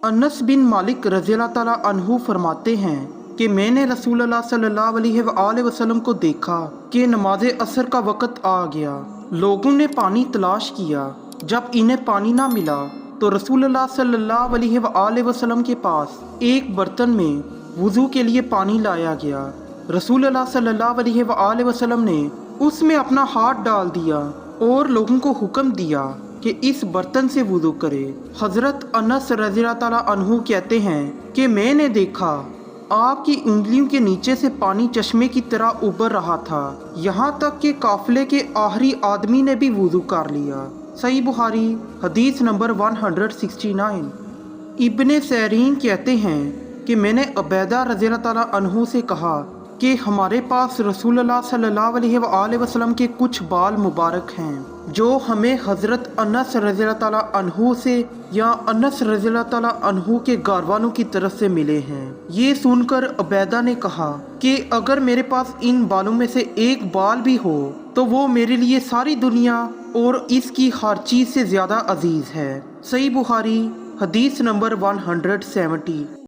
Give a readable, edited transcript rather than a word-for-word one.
अनस बिन मालिक रज़ियल्लाहु ताला अन्हु फरमाते हैं कि मैंने रसूलुल्लाह सल्लल्लाहु अलैहि वसल्लम को देखा कि नमाज असर का वक़्त आ गया। लोगों ने पानी तलाश किया। जब इन्हें पानी ना मिला तो रसूलुल्लाह सल्लल्लाहु अलैहि वसल्लम के पास एक बर्तन में वुज़ू के लिए पानी लाया गया। रसूलुल्लाह सल्लल्लाहु अलैहि वसल्लम ने उसमें अपना हाथ डाल दिया और लोगों को हुक्म दिया कि इस बर्तन से वुज़ू करे। हज़रत अनस रज़ियल्लाहु ताला अन्हु कहते हैं कि मैंने देखा आपकी उंगलियों के नीचे से पानी चश्मे की तरह उबर रहा था, यहाँ तक कि काफिले के आखिरी आदमी ने भी वुज़ू कर लिया। सही बुखारी हदीस नंबर 169। इब्ने सैरीन कहते हैं कि मैंने अबैदा रज़ियल्लाहु ताला अन्हु से कहा कि हमारे पास रसूलुल्लाह सल्लल्लाहु अलैहि वसल्लम के कुछ बाल मुबारक हैं जो हमें हज़रत अनस रज़ियल्लाहु ताला अन्हु से या अनस रज़ियल्लाहु ताला अन्हु के घरवालों की तरफ से मिले हैं। ये सुनकर अबैदा ने कहा कि अगर मेरे पास इन बालों में से एक बाल भी हो तो वो मेरे लिए सारी दुनिया और इसकी हर चीज़ से ज़्यादा अजीज़ है। सही बुखारी हदीस नंबर 170।